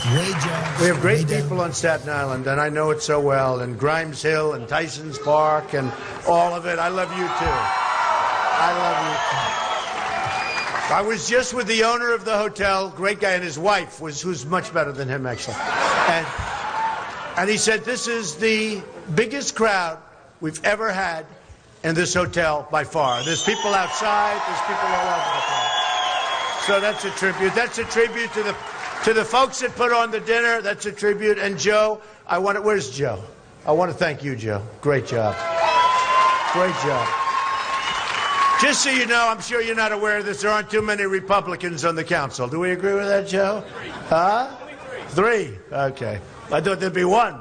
Great job. We have great people on Staten Island, and I know it so well, and Grimes Hill and Tyson's Park and all of it. I love you, too. I love you, too. I was just with the owner of the hotel, great guy, and his wife, who's much better than him, actually. And he said, this is the biggest crowd we've ever had in this hotel by far. There's people outside, there's people all over the place. So that's a tribute. That's a tribute to the folks that put on the dinner. That's a tribute. And Joe, where's Joe? I want to thank you, Joe. Great job. Great job. Just so you know, I'm sure you're not aware of this, there aren't too many Republicans on the council. Do we agree with that, Joe? Huh? Three. Okay. I thought there'd be one.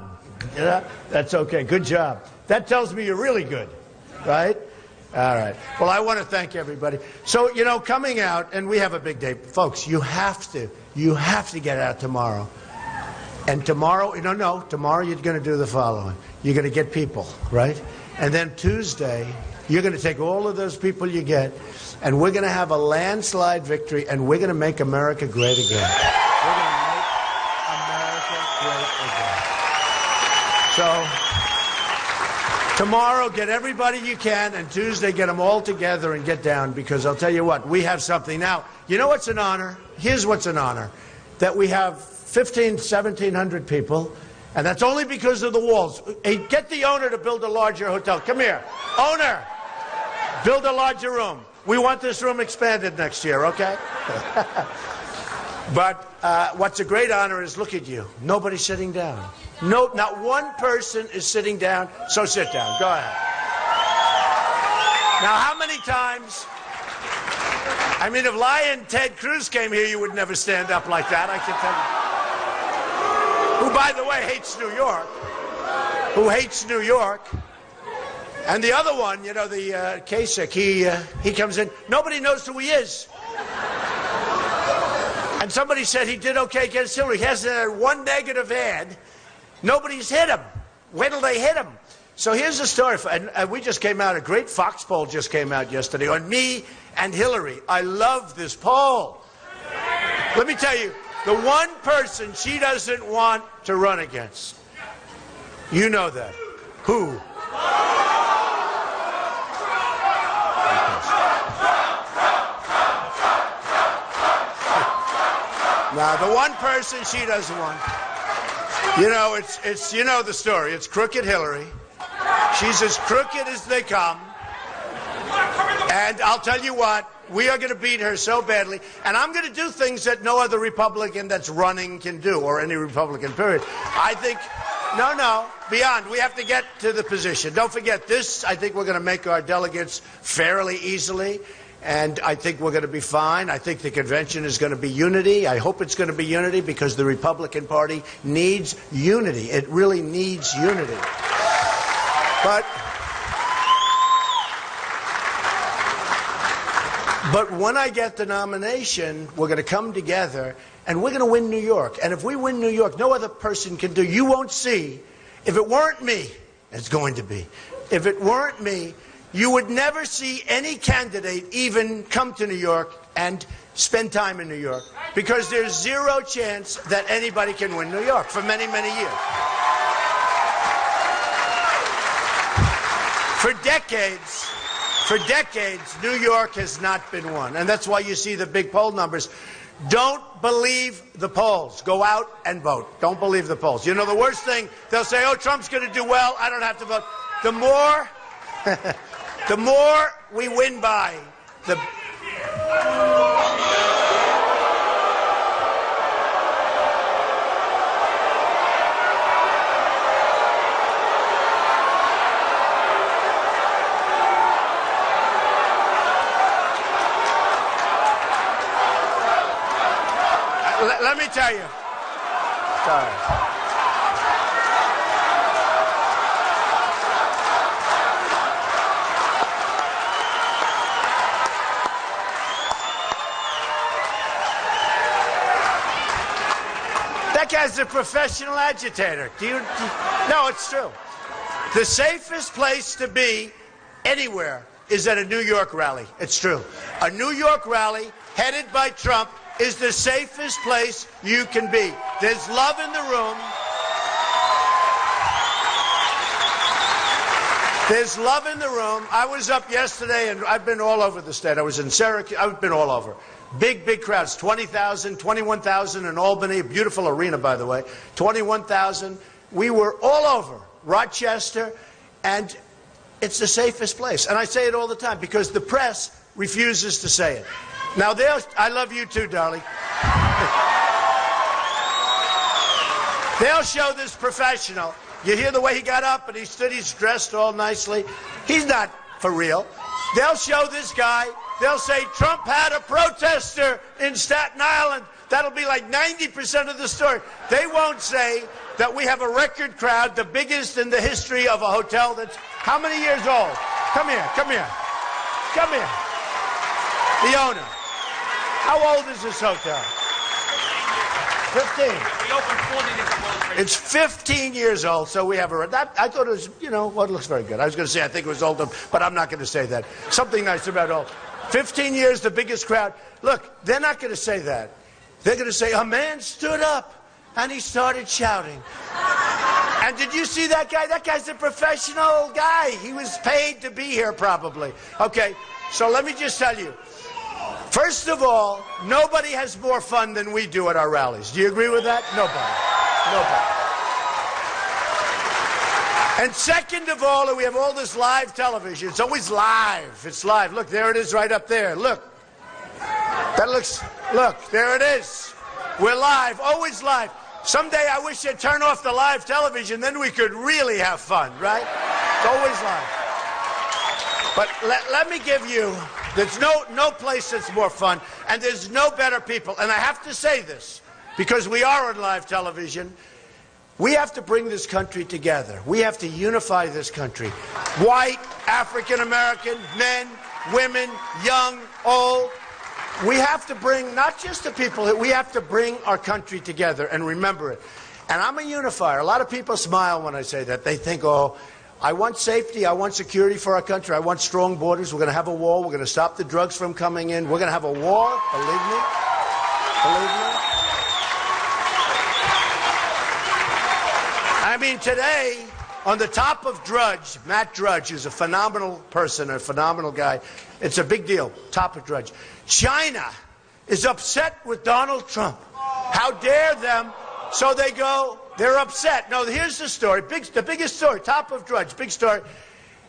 Yeah? That's okay. Good job. That tells me you're really good, right? All right. Well, I want to thank everybody. So, you know, coming out, and we have a big day. Folks, you have to get out tomorrow. And tomorrow, tomorrow you're going to do the following. You're going to get people, right? And then Tuesday, you're going to take all of those people you get, and we're going to have a landslide victory, and we're going to make America great again. We're going to make America great again. So, tomorrow, get everybody you can, and Tuesday, get them all together and get down, because I'll tell you what, we have something. Now, you know what's an honor? Here's what's an honor. That we have 1,700 people, and that's only because of the walls. Hey, get the owner to build a larger hotel. Come here. Owner, build a larger room. We want this room expanded next year, okay? But what's a great honor is, look at you. Nobody's sitting down. No, not one person is sitting down, so sit down. Go ahead. Now, how many times? I mean, if Lion Ted Cruz came here, you would never stand up like that, I can tell you. Who, by the way, hates New York. Who hates New York. And the other one, you know, the Kasich, he comes in. Nobody knows who he is. And somebody said he did okay against Hillary. He hasn't had one negative ad. Nobody's hit him. Wait till they hit him. So here's the story. And we just came out, a great Fox poll just came out yesterday on me and Hillary. I love this poll. Let me tell you, the one person she doesn't want to run against. You know that. Who? Now, the one person she doesn't want. You know, it's you know the story. It's crooked Hillary. She's as crooked as they come. And I'll tell you what, we are going to beat her so badly. And I'm going to do things that no other Republican that's running can do, or any Republican, period. I think, no, beyond. We have to get to the position. Don't forget this. I think we're going to make our delegates fairly easily. And I think we're going to be fine. I think the convention is going to be unity. I hope it's going to be unity, because the Republican Party needs unity. It really needs unity. But when I get the nomination, we're going to come together, and we're going to win New York. And if we win New York, no other person can do. You won't see. If it weren't me, it's going to be. If it weren't me, you would never see any candidate even come to New York and spend time in New York, because there's zero chance that anybody can win New York for many, many years. For decades, New York has not been won. And that's why you see the big poll numbers. Don't believe the polls. Go out and vote. Don't believe the polls. You know, the worst thing, they'll say, oh, Trump's going to do well, I don't have to vote. The more we win by, the... Let me tell you. Sorry. That guy's a professional agitator. No, it's true. The safest place to be anywhere is at a New York rally. It's true. A New York rally headed by Trump is the safest place you can be. There's love in the room. There's love in the room. I was up yesterday, and I've been all over the state. I was in Syracuse. I've been all over. Big, big crowds. 20,000, 21,000 in Albany. Beautiful arena, by the way. 21,000. We were all over Rochester, and it's the safest place. And I say it all the time because the press refuses to say it. Now, I love you too, darling. They'll show this professional. You hear the way he got up and he stood, he's dressed all nicely. He's not for real. They'll show this guy. They'll say Trump had a protester in Staten Island. That'll be like 90% of the story. They won't say that we have a record crowd, the biggest in the history of a hotel that's how many years old? Come here, come here. Come here. The owner. How old is this hotel? 15. We opened 40 different World Trade. It's 15 years old, so we have a... I thought it was, you know, well, it looks very good. I was going to say I think it was older, but I'm not going to say that. Something nice about old. 15 years, the biggest crowd. Look, they're not going to say that. They're going to say, a man stood up and he started shouting. And did you see that guy? That guy's a professional guy. He was paid to be here probably. Okay, so let me just tell you. First of all, nobody has more fun than we do at our rallies. Do you agree with that? Nobody. Nobody. And second of all, we have all this live television. It's always live. It's live. Look, there it is right up there. Look. That looks, look, there it is. We're live, always live. Someday I wish they'd turn off the live television, then we could really have fun, right? It's always live. But let me give you, there's no place that's more fun, and there's no better people. And I have to say this, because we are on live television, we have to bring this country together. We have to unify this country. White, African American, men, women, young, old. We have to bring, not just the people, we have to bring our country together and remember it. And I'm a unifier. A lot of people smile when I say that. They think, oh, I want safety, I want security for our country, I want strong borders, we're going to have a wall, we're going to stop the drugs from coming in, we're going to have a war, believe me. Believe me. I mean, today, on the top of Drudge, Matt Drudge is a phenomenal person, a phenomenal guy. It's a big deal, top of Drudge. China is upset with Donald Trump. How dare them? So they go, they're upset. No, here's the story, the biggest story, top of Drudge, big story.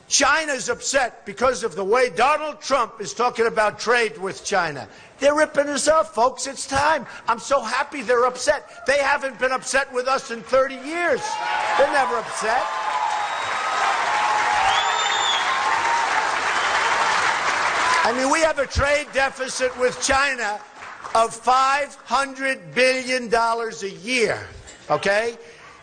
China's upset because of the way Donald Trump is talking about trade with China. They're ripping us off, folks. It's time. I'm so happy they're upset. They haven't been upset with us in 30 years. They're never upset. I mean, we have a trade deficit with China of $500 billion a year, okay?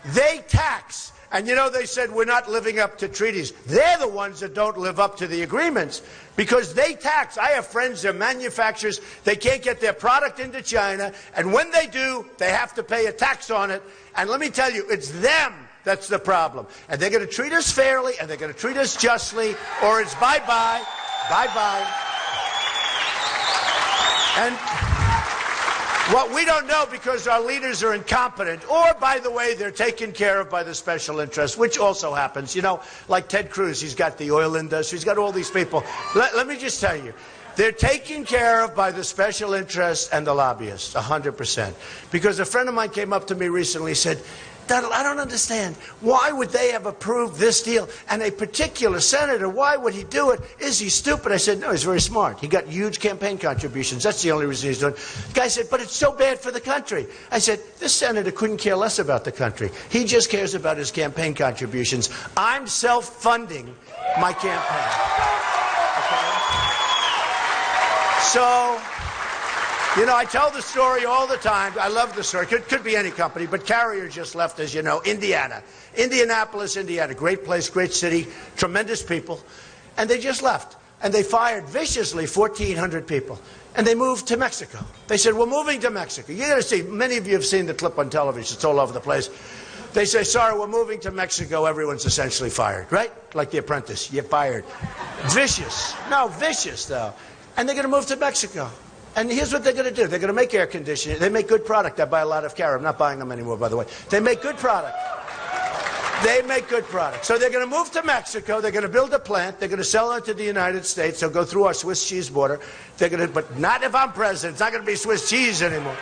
They tax. And you know, they said we're not living up to treaties. They're the ones that don't live up to the agreements because they tax. I have friends, they're manufacturers. They can't get their product into China. And when they do, they have to pay a tax on it. And let me tell you, it's them that's the problem. And they're going to treat us fairly and they're going to treat us justly or it's bye-bye, bye-bye. And what we don't know because our leaders are incompetent, or, by the way, they're taken care of by the special interests, which also happens. You know, like Ted Cruz, he's got the oil industry, he's got all these people. Let me just tell you, they're taken care of by the special interests and the lobbyists, 100%. Because a friend of mine came up to me recently and said, Donald, I don't understand. Why would they have approved this deal? And a particular senator, why would he do it? Is he stupid? I said, no, he's very smart. He got huge campaign contributions. That's the only reason he's doing it. The guy said, but it's so bad for the country. I said, this senator couldn't care less about the country. He just cares about his campaign contributions. I'm self-funding my campaign. Okay? So... you know, I tell the story all the time. I love the story. Could be any company, but Carrier just left, as you know, Indiana. Indianapolis, Indiana. Great place, great city, tremendous people. And they just left. And they fired viciously 1,400 people. And they moved to Mexico. They said, we're moving to Mexico. You're going to see, many of you have seen the clip on television. It's all over the place. They say, sorry, we're moving to Mexico. Everyone's essentially fired, right? Like The Apprentice. You're fired. Vicious. No, vicious, though. And they're going to move to Mexico. And here's what they're going to do. They're going to make air conditioning. They make good product. I buy a lot of Carrier. I'm not buying them anymore, by the way. They make good product. They make good product. So they're going to move to Mexico. They're going to build a plant. They're going to sell it to the United States. They'll go through our Swiss cheese border. They're going to, but not if I'm president. It's not going to be Swiss cheese anymore.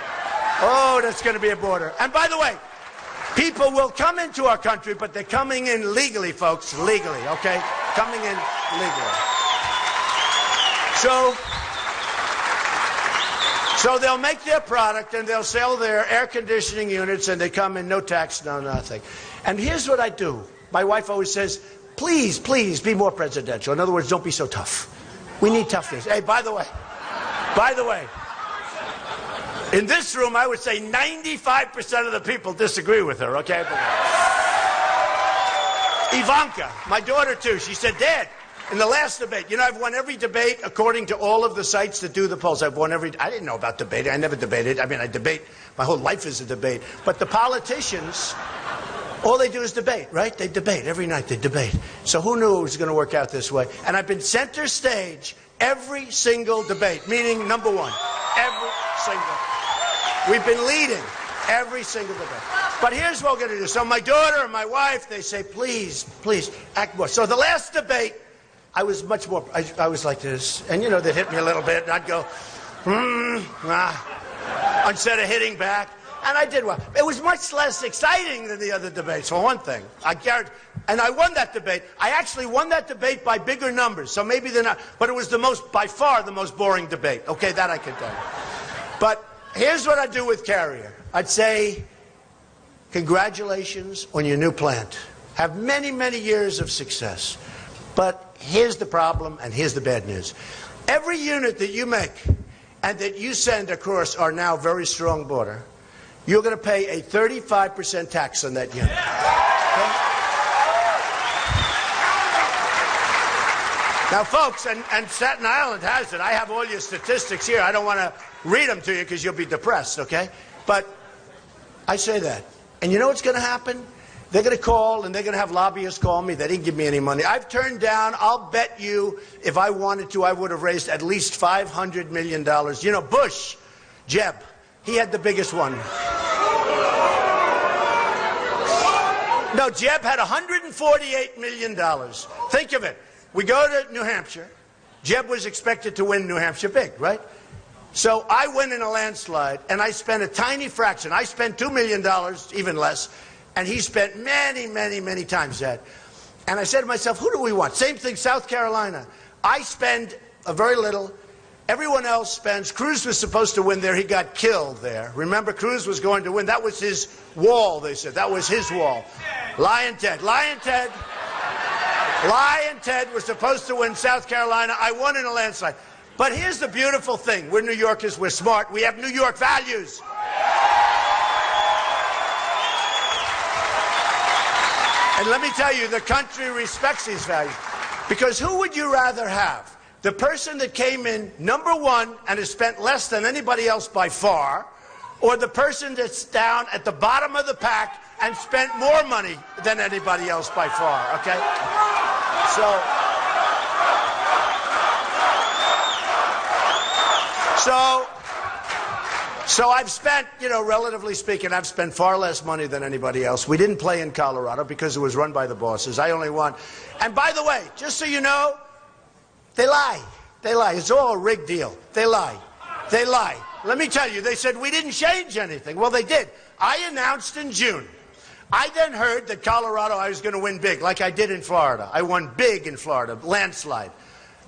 Oh, that's going to be a border. And by the way, people will come into our country, but they're coming in legally, folks. Legally, okay? Coming in legally. So they'll make their product and they'll sell their air conditioning units and they come in no tax, no nothing. And here's what I do. My wife always says, please, please be more presidential. In other words, don't be so tough. We need toughness. Hey, by the way, in this room, I would say 95% of the people disagree with her, okay? Ivanka, my daughter too, she said, Dad, in the last debate, you know, I've won every debate according to all of the sites that do the polls. I've won every, I didn't know about debating. I never debated. I mean, I debate. My whole life is a debate. But the politicians, all they do is debate, right? They debate. Every night they debate. So who knew it was going to work out this way? And I've been center stage every single debate, meaning number one. Every single. We've been leading every single debate. But here's what we're going to do. So my daughter and my wife, they say, please, please, act more. So the last debate, I was much more, I was like this. And, you know, they'd hit me a little bit, and I'd go, instead of hitting back. And I did well. It was much less exciting than the other debates, for one thing. I guarantee. And I won that debate. I actually won that debate by bigger numbers. So maybe they're not, but it was the most, by far, the most boring debate. Okay, that I can tell you. But here's what I do with Carrier. I'd say, congratulations on your new plant. Have many, many years of success. But here's the problem, and here's the bad news. Every unit that you make and that you send across our now very strong border, you're going to pay a 35% tax on that unit. Okay? Now, folks, and Staten Island has it. I have all your statistics here. I don't want to read them to you because you'll be depressed, okay? But I say that. And you know what's going to happen? They're going to call, and they're going to have lobbyists call me. They didn't give me any money. I've turned down, I'll bet you, if I wanted to, I would have raised at least $500 million. You know, Bush, Jeb, he had the biggest one. No, Jeb had $148 million. Think of it. We go to New Hampshire. Jeb was expected to win New Hampshire big, right? So I win in a landslide, and I spent a tiny fraction. I spent $2 million, even less. And he spent many, many, many times that. And I said to myself, who do we want? Same thing, South Carolina. I spend a very little. Everyone else spends. Cruz was supposed to win there. He got killed there. Remember, Cruz was going to win. That was his wall, they said. That was his wall. Lion Ted. Lion Ted. Lion Ted was supposed to win South Carolina. I won in a landslide. But here's the beautiful thing. We're New Yorkers. We're smart. We have New York values. And let me tell you, the country respects these values. Because who would you rather have? The person that came in number one and has spent less than anybody else by far, or the person that's down at the bottom of the pack and spent more money than anybody else by far, okay? So I've spent, you know, relatively speaking, I've spent far less money than anybody else. We didn't play in Colorado because it was run by the bosses. I only won. And by the way, just so you know, they lie. They lie. It's all a rigged deal. They lie. They lie. Let me tell you, they said we didn't change anything. Well, they did. I announced in June. I then heard that Colorado, I was going to win big, like I did in Florida. I won big in Florida, landslide.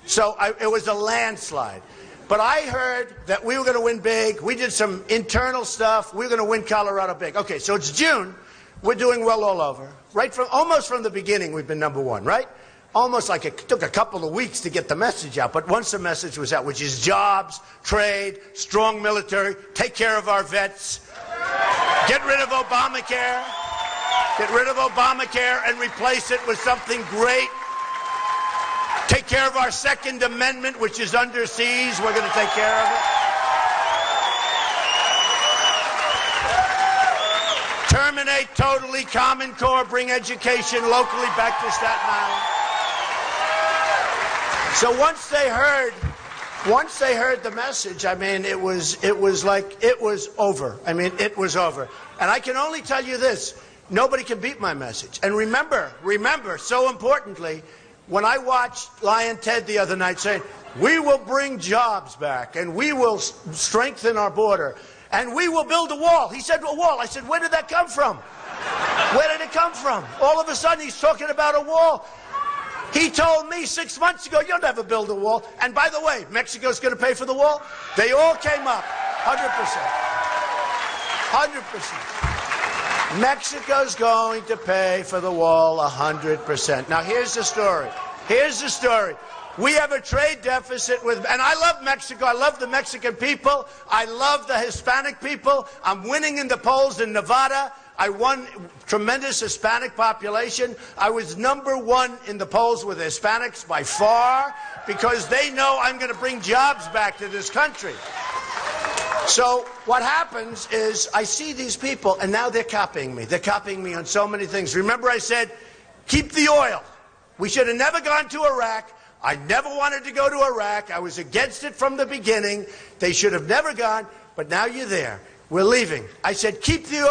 So it was a landslide. But I heard that we were going to win big. We did some internal stuff. We were going to win Colorado big. Okay, so it's June. We're doing well all over. Right from almost from the beginning, we've been number one, right? Almost like it took a couple of weeks to get the message out. But once the message was out, which is jobs, trade, strong military, take care of our vets, get rid of Obamacare, and replace it with something great. Take care of our Second Amendment, which is under siege. We're going to take care of it. Terminate totally Common Core, bring education locally back to Staten Island. So once they heard once they heard the message, I mean, it was over. I mean, it was over. And I can only tell you this, nobody can beat my message. And remember, so importantly, when I watched Lion Ted the other night saying, we will bring jobs back, and we will strengthen our border, and we will build a wall. He said, a wall. I said, where did that come from? Where did it come from? All of a sudden, he's talking about a wall. He told me 6 months ago, you'll never build a wall. And by the way, Mexico's going to pay for the wall? They all came up, 100%. 100%. Mexico's going to pay for the wall 100%. Now, here's the story. Here's the story. We have a trade deficit with, and I love Mexico. I love the Mexican people. I love the Hispanic people. I'm winning in the polls in Nevada. I won tremendous Hispanic population. I was #1 in the polls with Hispanics by far because they know I'm going to bring jobs back to this country. So what happens is I see these people, and now they're copying me. They're copying me on so many things. Remember I said, keep the oil. We should have never gone to Iraq. I never wanted to go to Iraq. I was against it from the beginning. They should have never gone, but now you're there. We're leaving. I said, keep the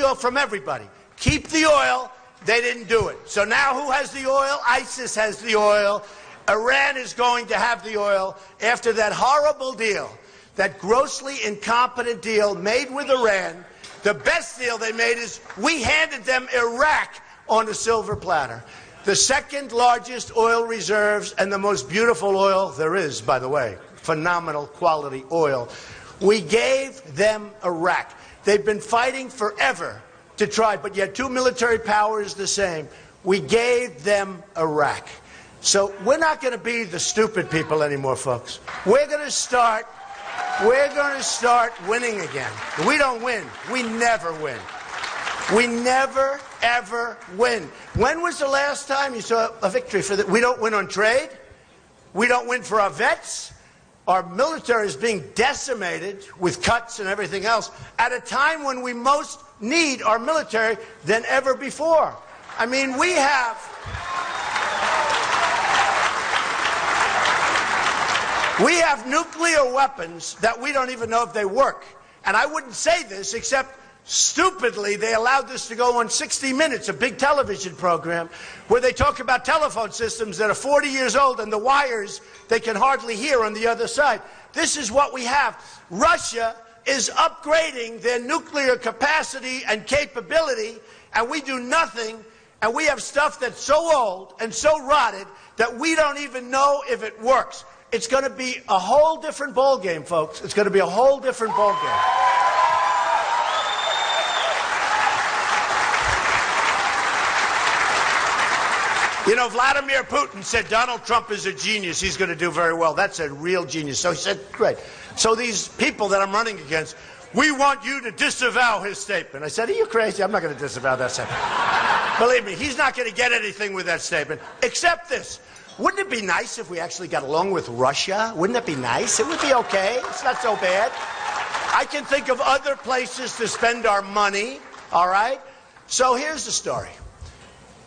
oil from everybody. Keep the oil. They didn't do it. So now who has the oil? ISIS has the oil. Iran is going to have the oil after that horrible deal, that grossly incompetent deal made with Iran. The best deal they made is we handed them Iraq on a silver platter. The second largest oil reserves and the most beautiful oil there is, by the way. Phenomenal quality oil. We gave them Iraq. They've been fighting forever to try, but yet two military powers the same. We gave them Iraq. So we're not going to be the stupid people anymore, folks. We're going to start winning again. We don't win. We never win. We never, ever win. When was the last time you saw a victory for that? We don't win on trade. We don't win for our vets. Our military is being decimated with cuts and everything else at a time when we most need our military than ever before. I mean, we have nuclear weapons that we don't even know if they work. And I wouldn't say this except stupidly they allowed this to go on 60 Minutes, a big television program, where they talk about telephone systems that are 40 years old and the wires they can hardly hear on the other side. This is what we have. Russia is upgrading their nuclear capacity and capability, and we do nothing, and we have stuff that's so old and so rotted that we don't even know if it works. It's going to be a whole different ballgame, folks. It's going to be a whole different ballgame. You know, Vladimir Putin said Donald Trump is a genius. He's going to do very well. That's a real genius. So he said, great. So these people that I'm running against, we want you to disavow his statement. I said, are you crazy? I'm not going to disavow that statement. Believe me, he's not going to get anything with that statement, except this. Wouldn't it be nice if we actually got along with Russia? Wouldn't it be nice? It would be okay. It's not so bad. I can think of other places to spend our money, all right? So here's the story.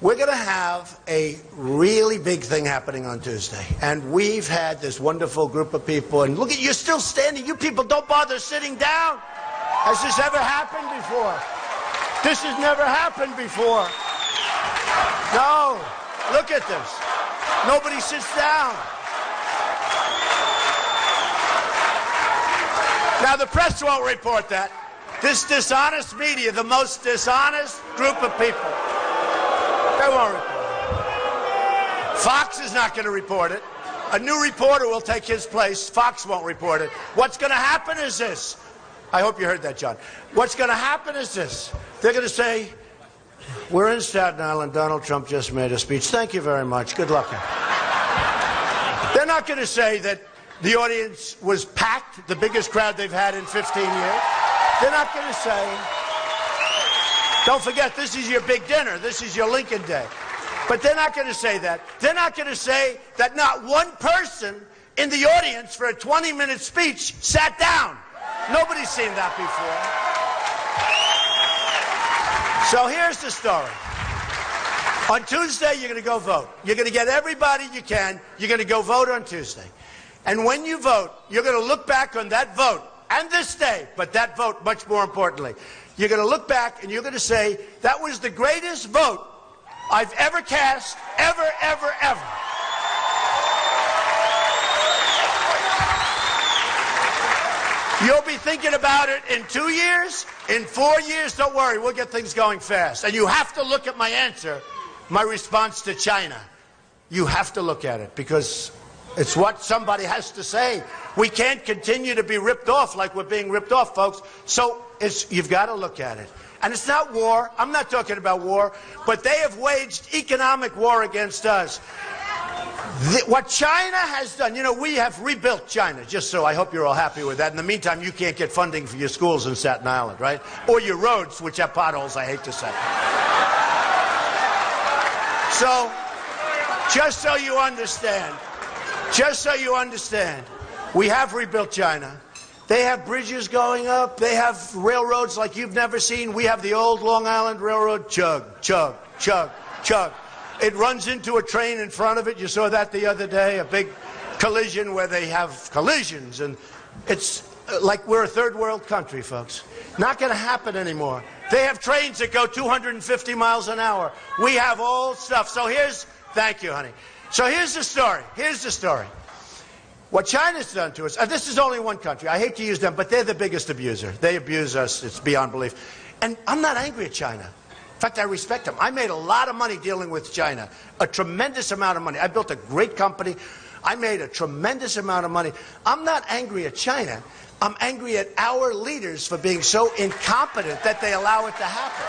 We're going to have a really big thing happening on Tuesday. And we've had this wonderful group of people. And look at, you're still standing. You people don't bother sitting down. Has this ever happened before? This has never happened before. No. Look at this. Nobody sits down. Now, the press won't report that. This dishonest media, the most dishonest group of people, they won't report it. Fox is not going to report it. A new reporter will take his place. Fox won't report it. What's going to happen is this. I hope you heard that, John. What's going to happen is this. They're going to say, we're in Staten Island. Donald Trump just made a speech. Thank you very much. Good luck. They're not going to say that the audience was packed, the biggest crowd they've had in 15 years. They're not going to say, don't forget, this is your big dinner. This is your Lincoln Day. But they're not going to say that. They're not going to say that not one person in the audience for a 20-minute speech sat down. Nobody's seen that before. So here's the story. On Tuesday, you're going to go vote. You're going to get everybody you can. You're going to go vote on Tuesday. And when you vote, you're going to look back on that vote, and this day, but that vote much more importantly. You're going to look back and you're going to say, that was the greatest vote I've ever cast, ever, ever, ever. You'll be thinking about it in 2 years, in 4 years. Don't worry, we'll get things going fast. And you have to look at my answer, my response to China. You have to look at it because it's what somebody has to say. We can't continue to be ripped off like we're being ripped off, folks. So you've got to look at it. And it's not war. I'm not talking about war. But they have waged economic war against us. What China has done, you know, we have rebuilt China, just so I hope you're all happy with that. In the meantime, you can't get funding for your schools in Staten Island, right? Or your roads, which have potholes, I hate to say. So, just so you understand, we have rebuilt China. They have bridges going up. They have railroads like you've never seen. We have the old Long Island Railroad. Chug, chug, chug, chug. It runs into a train in front of it. You saw that the other day, a big collision where they have collisions. And it's like we're a third world country, folks. Not going to happen anymore. They have trains that go 250 miles an hour. We have old stuff. So thank you, honey. So here's the story. Here's the story. What China's done to us, this is only one country. I hate to use them, but they're the biggest abuser. They abuse us. It's beyond belief. And I'm not angry at China. In fact, I respect them. I made a lot of money dealing with China, a tremendous amount of money. I built a great company. I made a tremendous amount of money. I'm not angry at China. I'm angry at our leaders for being so incompetent that they allow it to happen.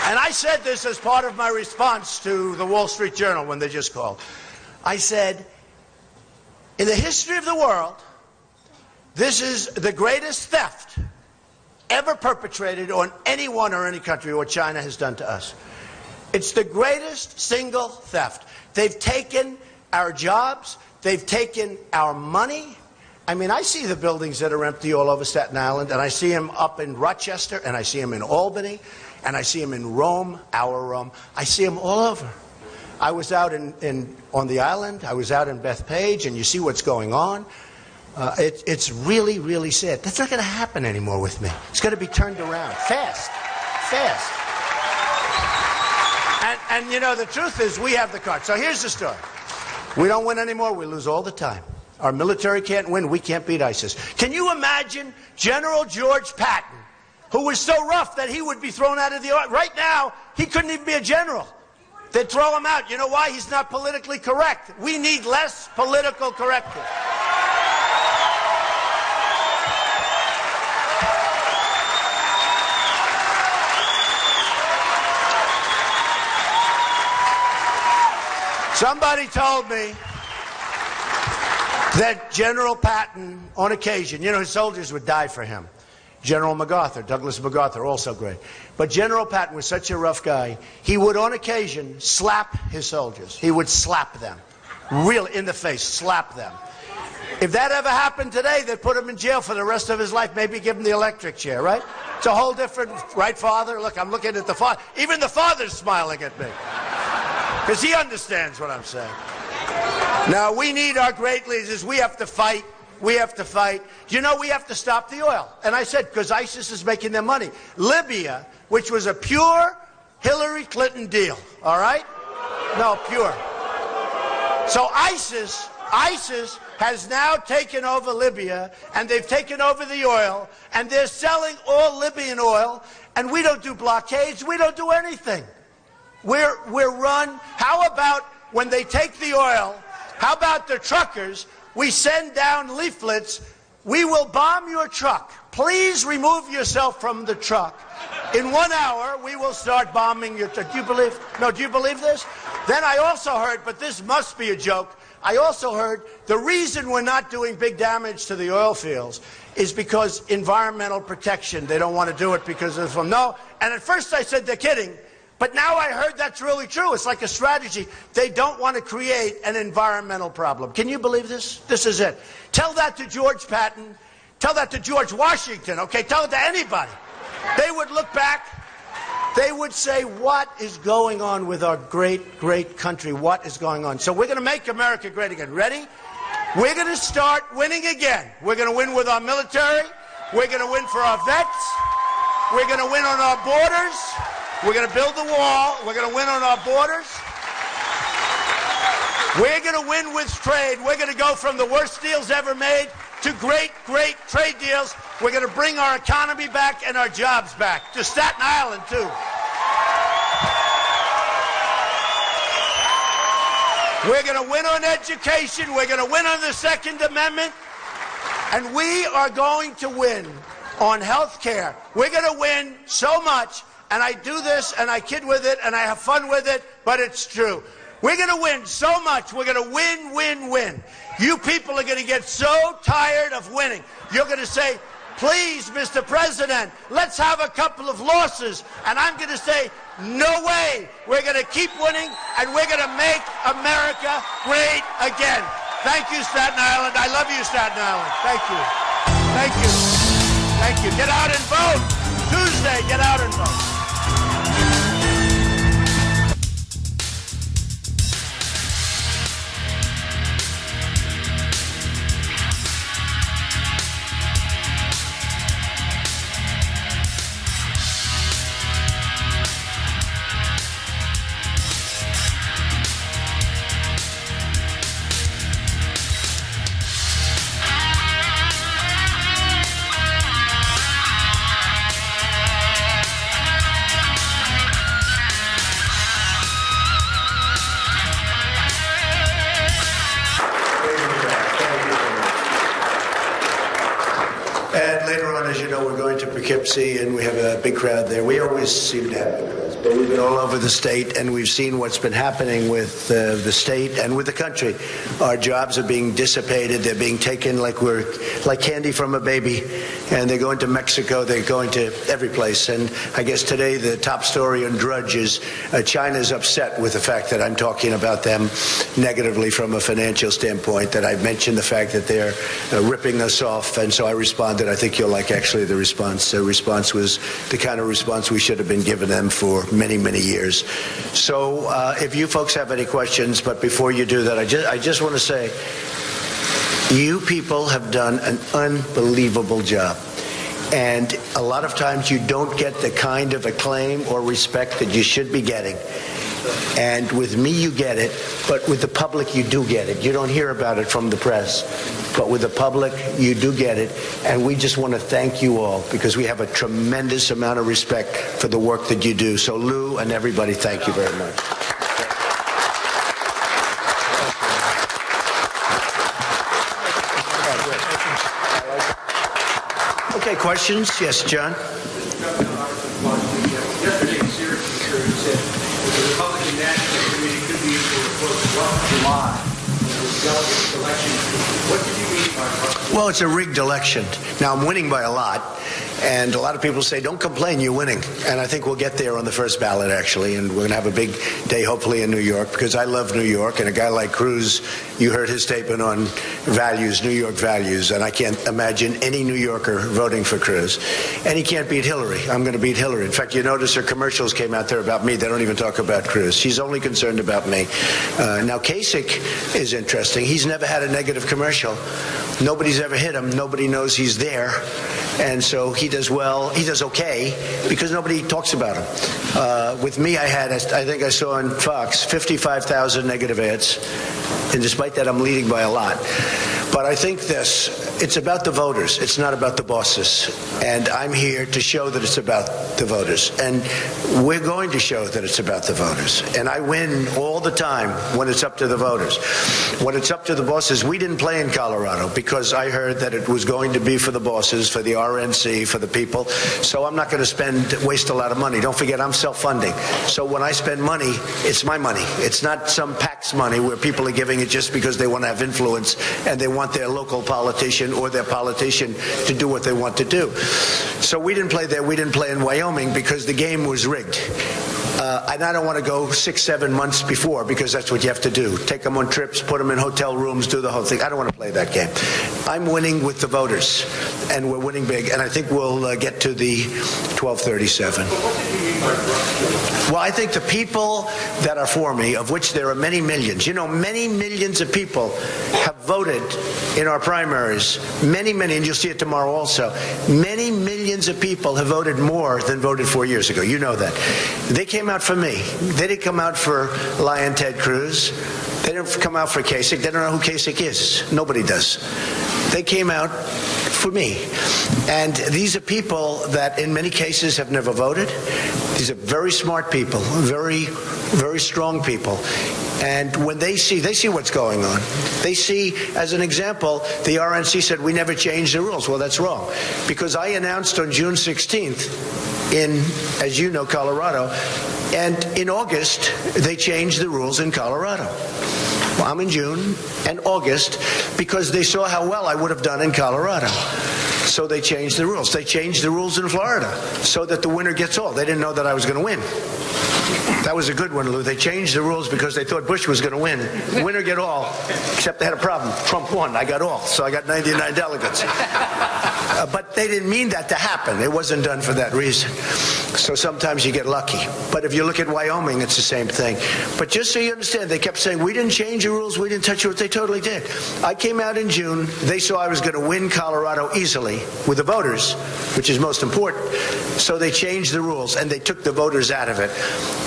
And I said this as part of my response to the Wall Street Journal when they just called. I said, in the history of the world, this is the greatest theft ever perpetrated on anyone or any country, what China has done to us. It's the greatest single theft. They've taken our jobs. They've taken our money. I mean, I see the buildings that are empty all over Staten Island, and I see them up in Rochester, and I see them in Albany, and I see them in Rome, our Rome. I see them all over. I was out on the island. I was out in Bethpage, and you see what's going on. It's really, really sad. That's not going to happen anymore with me. It's going to be turned around fast, fast. And you know, the truth is we have the card. So here's the story. We don't win anymore. We lose all the time. Our military can't win. We can't beat ISIS. Can you imagine General George Patton, who was so rough that he would be thrown out of the army? Right now, he couldn't even be a general. They'd throw him out. You know why? He's not politically correct. We need less political correctness. Somebody told me that General Patton, on occasion, you know, his soldiers would die for him. General MacArthur, Douglas MacArthur, also great. But General Patton was such a rough guy, he would, on occasion, slap his soldiers. He would slap them. Really, in the face, slap them. If that ever happened today, they'd put him in jail for the rest of his life, maybe give him the electric chair, right? It's a whole different, right, Father? Look, I'm looking at the father. Even the father's smiling at me. Because he understands what I'm saying. Now, we need our great leaders. We have to fight. We have to fight. You know, we have to stop the oil. And I said, because ISIS is making their money. Libya, which was a pure Hillary Clinton deal, all right? No, pure. So ISIS has now taken over Libya, and they've taken over the oil, and they're selling all Libyan oil, and we don't do blockades. We don't do anything. We're run. How about when they take the oil, how about the truckers? We send down leaflets. We will bomb your truck. Please remove yourself from the truck. In 1 hour, we will start bombing your truck. Do you believe? No, do you believe this? Then I also heard, but this must be a joke, I also heard the reason we're not doing big damage to the oil fields is because environmental protection. They don't want to do it because of them. No, and at first I said they're kidding. But now I heard that's really true. It's like a strategy. They don't want to create an environmental problem. Can you believe this? This is it. Tell that to George Patton. Tell that to George Washington, okay? Tell it to anybody. They would look back they would say, what is going on with our great, great country? What is going on? So we're going to make America great again. Ready? We're going to start winning again. We're going to win with our military. We're going to win for our vets. We're going to win on our borders. We're going to build the wall. We're going to win on our borders. We're going to win with trade. We're going to go from the worst deals ever made to great, great trade deals. We're going to bring our economy back and our jobs back. To Staten Island, too. We're going to win on education. We're going to win on the Second Amendment. And we are going to win on health care. We're going to win so much. And I do this, and I kid with it, and I have fun with it, but it's true. We're going to win so much. We're going to win, win, win. You people are going to get so tired of winning. You're going to say, please, Mr. President, let's have a couple of losses. And I'm going to say, no way. We're going to keep winning, and we're going to make America great again. Thank you, Staten Island. I love you, Staten Island. Thank you. Thank you. Thank you. Get out and vote. Tuesday, get out and vote. And later on, as you know, we're going to Poughkeepsie, and we have a big crowd there. We always seem to have big crowds, but we've been all over the state, and we've seen what's been happening with the state and with the country. Our jobs are being dissipated. They're being taken like candy from a baby, and they're going to Mexico. They're going to every place. And I guess today the top story on Drudge is China's upset with the fact that I'm talking about them negatively from a financial standpoint, that I've mentioned the fact that they're ripping us off, and so I responded. I think you'll like actually the response. The response was the kind of response we should have been giving them for many, many years. So if you folks have any questions, but before you do that, I just want to say, you people have done an unbelievable job. And a lot of times you don't get the kind of acclaim or respect that you should be getting. And with me, you get it, but with the public, you do get it. You don't hear about it from the press, but with the public, you do get it. And we just want to thank you all, because we have a tremendous amount of respect for the work that you do. So Lou and everybody, thank you very much. Okay, questions? Yes, John? Yesterday, Secretary said the Republican National Committee could be for July. What do you mean by Well, it's a rigged election. Now, I'm winning by a lot, and a lot of people say, don't complain, you're winning. And I think we'll get there on the first ballot, actually, and we're going to have a big day, hopefully, in New York, because I love New York, and a guy like Cruz, you heard his statement on values, New York values, and I can't imagine any New Yorker voting for Cruz. And he can't beat Hillary. I'm going to beat Hillary. In fact, you notice her commercials came out there about me. They don't even talk about Cruz. She's only concerned about me. Now, Kasich is interesting. He's never had a negative commercial. Nobody's ever hit him. Nobody knows he's there. And so he does well. He does okay because nobody talks about him. With me, I think I saw on Fox 55,000 negative ads. And despite that, I'm leading by a lot. But I think it's about the voters. It's not about the bosses. And I'm here to show that it's about the voters. And we're going to show that it's about the voters. And I win all the time when it's up to the voters. When it's up to the bosses, we didn't play in Colorado because I heard that it was going to be for the bosses, for the RNC, for the people. So I'm not going to waste a lot of money. Don't forget, I'm self-funding. So when I spend money, it's my money. It's not some PAC's money where people are giving it just because they want to have influence and they want their local politician or their politician to do what they want to do. So we didn't play there. We didn't play in Wyoming because the game was rigged. And I don't want to go 6-7 months before because that's what you have to do. Take them on trips, put them in hotel rooms, do the whole thing. I don't want to play that game. I'm winning with the voters, and we're winning big, and I think we'll get to the 1237. Well, I think the people that are for me, of which there are many millions, many millions of people have voted in our primaries. Many, and you'll see it tomorrow also. Many millions of people have voted more than voted 4 years ago. You know that. They came out for me. They didn't come out for Lion Ted Cruz. They didn't come out for Kasich. They don't know who Kasich is. Nobody does. They came out for me. And these are people that in many cases have never voted. These are very smart people, very, very strong people. And when they see what's going on. They see, as an example, the RNC said we never changed the rules. Well, that's wrong. Because I announced on June 16th in, as you know, Colorado, and in August, they changed the rules in Colorado. Well, I'm in June and August because they saw how well I would have done in Colorado. So they changed the rules. They changed the rules in Florida so that the winner gets all. They didn't know that I was going to win. That was a good one, Lou. They changed the rules because they thought Bush was going to win. Winner get all, except they had a problem. Trump won. I got all. So I got 99 delegates. But they didn't mean that to happen. It wasn't done for that reason. So sometimes you get lucky. But if you look at Wyoming, it's the same thing. But just so you understand, they kept saying, we didn't change the rules, we didn't touch the rules. They totally did. I came out in June. They saw I was going to win Colorado easily with the voters, which is most important. So they changed the rules, and they took the voters out of it.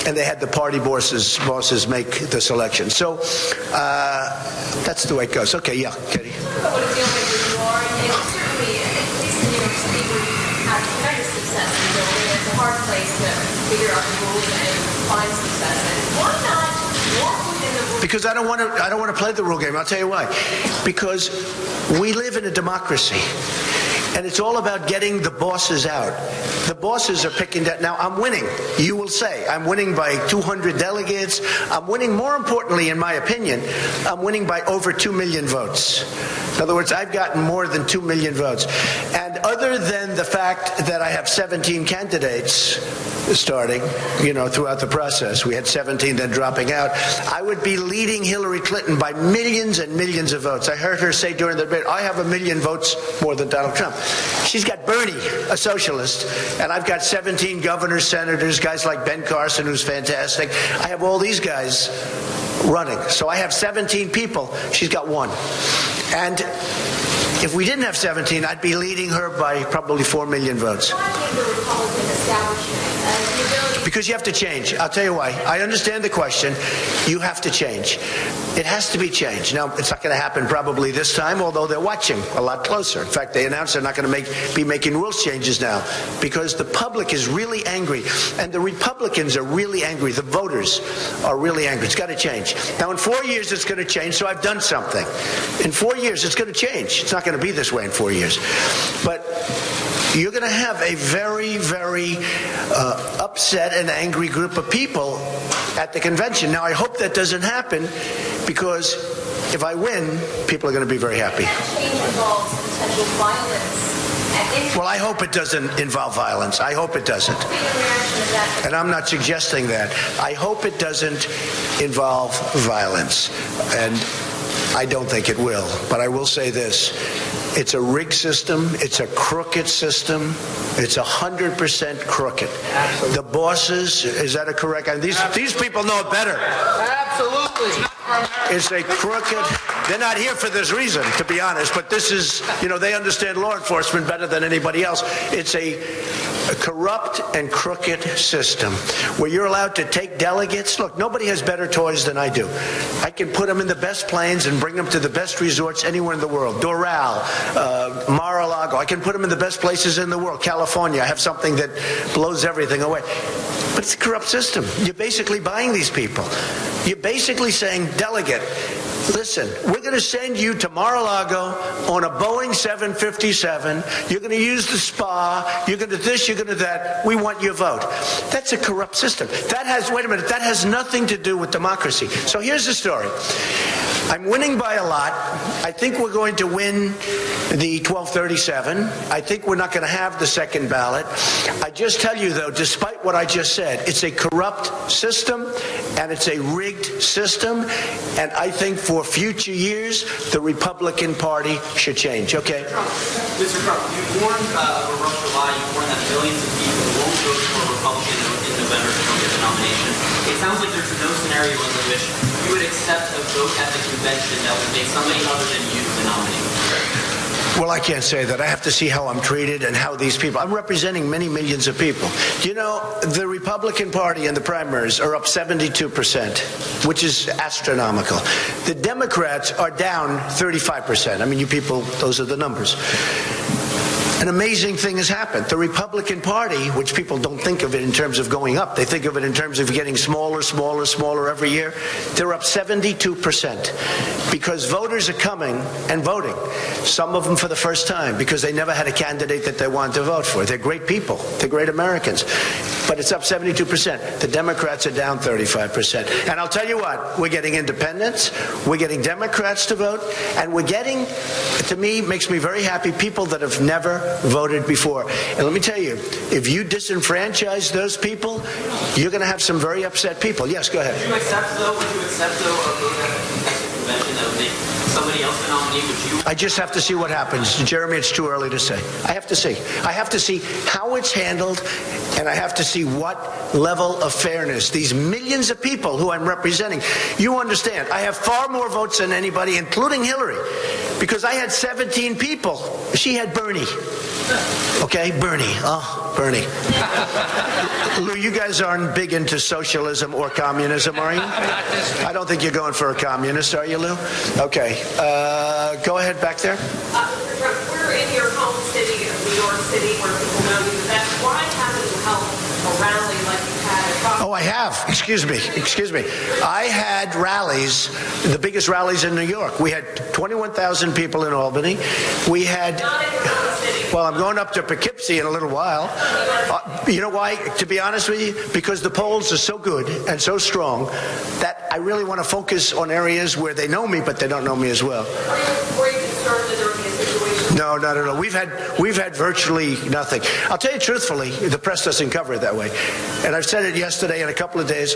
And they had the party bosses make the selection. So that's the way it goes. Okay, yeah, Katie. What it feels like where you are, and certainly, at least in New York City, where you have tremendous success in building, it's a hard place to figure out the rules and find success. And why not walk within the rules? Because I don't want to play the rule game. I'll tell you why. Because we live in a democracy. And it's all about getting the bosses out. The bosses are picking that. Now, I'm winning. You will say, I'm winning by 200 delegates. I'm winning, more importantly, in my opinion, I'm winning by over 2 million votes. In other words, I've gotten more than 2 million votes. And other than the fact that I have 17 candidates starting, throughout the process, we had 17 then dropping out, I would be leading Hillary Clinton by millions and millions of votes. I heard her say during the debate, I have 1 million votes more than Donald Trump. She's got Bernie, a socialist, and I've got 17 governors, senators, guys like Ben Carson, who's fantastic. I have all these guys running. So I have 17 people. She's got 1. And if we didn't have 17, I'd be leading her by probably 4 million votes. Because you have to change. I'll tell you why. I understand the question. You have to change. It has to be changed. Now, it's not going to happen probably this time, although they're watching a lot closer. In fact, they announced they're not going to be making rules changes now because the public is really angry, and the Republicans are really angry. The voters are really angry. It's got to change. Now, in 4 years, it's going to change, so I've done something. In 4 years, it's going to change. It's not going to be this way in 4 years. But you're going to have a very, very upset and angry group of people at the convention. Now, I hope that doesn't happen because if I win, people are going to be very happy. Change involves potential violence. Well, I hope it doesn't involve violence. I hope it doesn't. And I'm not suggesting that. I hope it doesn't involve violence. And I don't think it will. But I will say this. It's a rigged system. It's a crooked system. It's 100% crooked. Absolutely. The bosses, is that a correct? And these people know it better. Absolutely. It's a crooked. They're not here for this reason, to be honest. But this is, they understand law enforcement better than anybody else. It's a corrupt and crooked system where you're allowed to take delegates. Look, nobody has better toys than I do. I can put them in the best planes and bring them to the best resorts anywhere in the world. Doral, Mar-a-Lago. I can put them in the best places in the world. California. I have something that blows everything away. But it's a corrupt system. You're basically buying these people. You're basically saying, delegate, listen, we're going to send you to Mar-a-Lago on a Boeing 757. You're going to use the spa. You're going to this, you're going to that. We want your vote. That's a corrupt system. That has, wait a minute, that has nothing to do with democracy. So here's the story. I'm winning by a lot. I think we're going to win the 1237. I think we're not going to have the second ballot. I just tell you, though, despite what I just said, it's a corrupt system and it's a rigged system. And I think for future years, the Republican Party should change. Okay? Mr. Trump, you warned of a Russia lie. You warned that millions of people won't vote for a Republican in November to get the nomination. It sounds like there's no scenario under which you would accept a vote at the convention that would make somebody other than you the nominee. Well, I can't say that. I have to see how I'm treated and how these people. I'm representing many millions of people. You know, the Republican Party in the primaries are up 72%, which is astronomical. The Democrats are down 35%. I mean, you people, those are the numbers. An amazing thing has happened. The Republican Party, which people don't think of it in terms of going up, they think of it in terms of getting smaller, smaller, smaller every year. They're up 72% because voters are coming and voting. Some of them for the first time because they never had a candidate that they wanted to vote for. They're great people. They're great Americans. But it's up 72%. The Democrats are down 35%. And I'll tell you what, we're getting independents, we're getting Democrats to vote, and we're getting, to me, makes me very happy, people that have never voted before. And let me tell you, if you disenfranchise those people, you're going to have some very upset people. Yes, go ahead. Would you accept, though, a vote at the convention that would make somebody else the nominee? Would you? I just have to see what happens. Jeremy, it's too early to say. I have to see. I have to see how it's handled, and I have to see what level of fairness these millions of people who I'm representing. You understand, I have far more votes than anybody, including Hillary, because I had 17 people. She had Bernie. Okay, Bernie. Oh, Bernie. Lou, you guys aren't big into socialism or communism, are you? I don't think you're going for a communist, are you, Lou? Okay. Go ahead back there. We're in your home city of New York City where people know you the best. Why haven't you held a rally like you had at Oh, I have. Excuse me. I had rallies, the biggest rallies in New York. We had 21,000 people in Albany. We had... Well, I'm going up to Poughkeepsie in a little while. You know why? To be honest with you, because the polls are so good and so strong that I really want to focus on areas where they know me, but they don't know me as well. Were you concerned that there would be a situation? No, not at all. We've had virtually nothing. I'll tell you truthfully, the press doesn't cover it that way. And I've said it yesterday in a couple of days.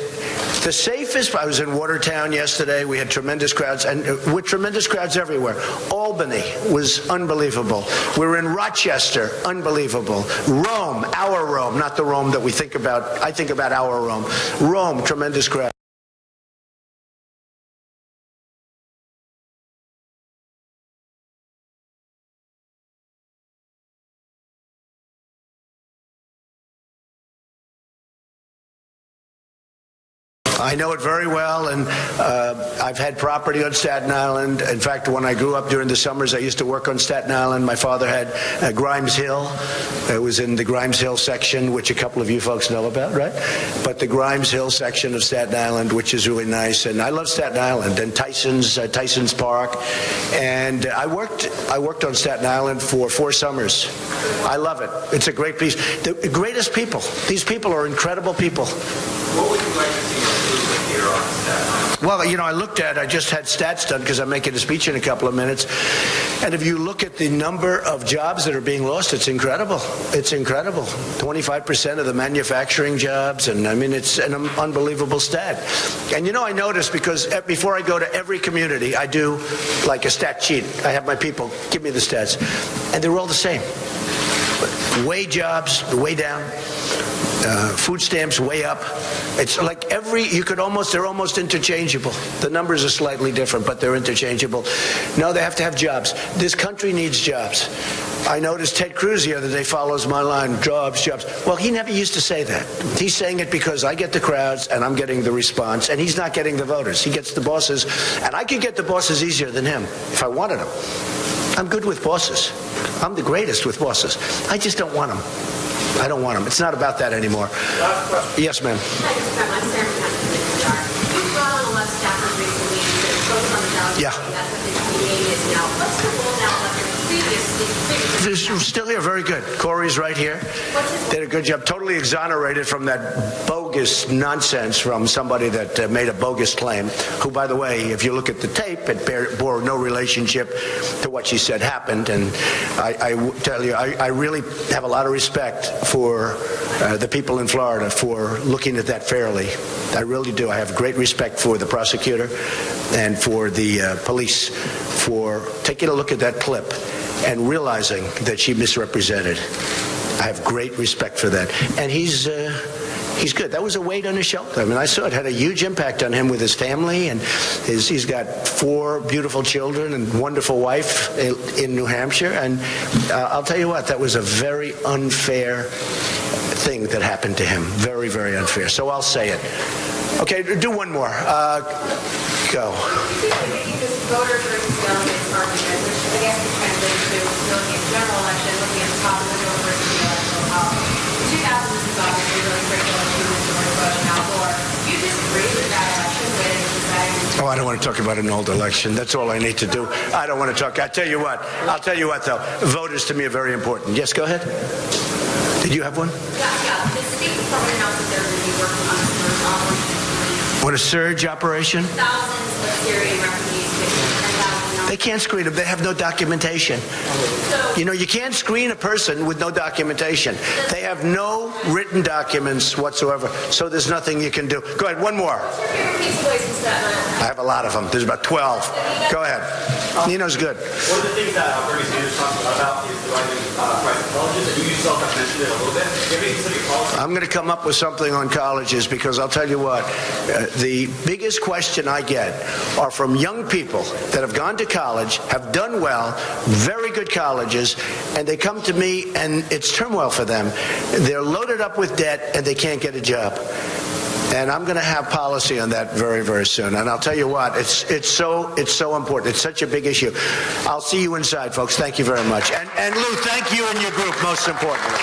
The safest, I was in Watertown yesterday. We had tremendous crowds, and with tremendous crowds everywhere. Albany was unbelievable. We're in Rochester, unbelievable. Rome, our Rome, not the Rome that we think about. I think about our Rome. Rome, tremendous crowd. I know it very well, and I've had property on Staten Island. In fact, when I grew up during the summers, I used to work on Staten Island. My father had Grimes Hill. It was in the Grimes Hill section, which a couple of you folks know about, right? But the Grimes Hill section of Staten Island, which is really nice. And I love Staten Island and Tyson's Park. And I worked on Staten Island for 4 summers. I love it. It's a great piece. The greatest people. These people are incredible people. What would you like to see improvement here on Staten Island? Well, you know, I just had stats done because I'm making a speech in a couple of minutes. And if you look at the number of jobs that are being lost, it's incredible. It's incredible. 25% of the manufacturing jobs. And I mean, it's an unbelievable stat. And you know, I noticed because before I go to every community, I do like a stat sheet. I have my people give me the stats. And they're all the same. Way jobs, way down. Food stamps way up. It's like they're almost interchangeable. The numbers are slightly different, but they're interchangeable. No, they have to have jobs. This country needs jobs. I noticed Ted Cruz the other day follows my line, jobs. Well, he never used to say that. He's saying it because I get the crowds and I'm getting the response, and he's not getting the voters. He gets the bosses, and I could get the bosses easier than him if I wanted them. I'm good with bosses. I'm the greatest with bosses. I just don't want them. I don't want them. It's not about that anymore. Yes, ma'am. Hi, Mr. Trump. I'm Sarah McCaffrey. You brought on a left staffer recently that focused on the job. Yeah. That's what the PDA is now. What's the role now? Like, He's still here. Very good. Corey's right here. Did a good job. Totally exonerated from that bogus nonsense from somebody that made a bogus claim, who, by the way, if you look at the tape, it bore no relationship to what she said happened. And I tell you, I really have a lot of respect for the people in Florida for looking at that fairly. I really do. I have great respect for the prosecutor and for the police for taking a look at that clip and realizing that she misrepresented. I have great respect for that. And he's good. That was a weight on his shoulder. I mean, I saw it had a huge impact on him with his family, and he's got 4 beautiful children and wonderful wife in New Hampshire. And I'll tell you what, that was a very unfair thing that happened to him. Very, very unfair. So I'll say it. Okay, do one more. Go. Voters versus delegates argument, which I guess is translated to looking at the general election, looking at the top of the door versus the electoral college. The 2000s is obviously really critical to George Bush and Al Gore. Do you disagree with that election with deciding? Oh, I don't want to talk about an old election. That's all I need to do. I don't want to talk. I'll tell you what, though. Voters to me are very important. Yes, go ahead. Did you have one? Yeah. The State Department announced that they're going to be working on a surge operation. What, a surge operation? Thousands of Syrian refugees, 10,000. They can't screen them. They have no documentation. You know, you can't screen a person with no documentation. They have no written documents whatsoever, so there's nothing you can do. Go ahead, one more. What's your favorite pizza place in Staten Island? I have a lot of them. There's about 12. Go ahead. Nino's good. One of the things that Bernie Sanders talks about is the rising price of colleges, and you yourself have mentioned it a little bit. Do you have any specific policy? I'm going to come up with something on colleges because I'll tell you what, the biggest question I get are from young people that have gone to college, have done well, very good colleges, and they come to me and it's turmoil for them. They're loaded up with debt and they can't get a job. And I'm going to have policy on that very, very soon. And I'll tell you what, it's so important. It's such a big issue. I'll see you inside, folks. Thank you very much. And Lou, thank you and your group, most importantly.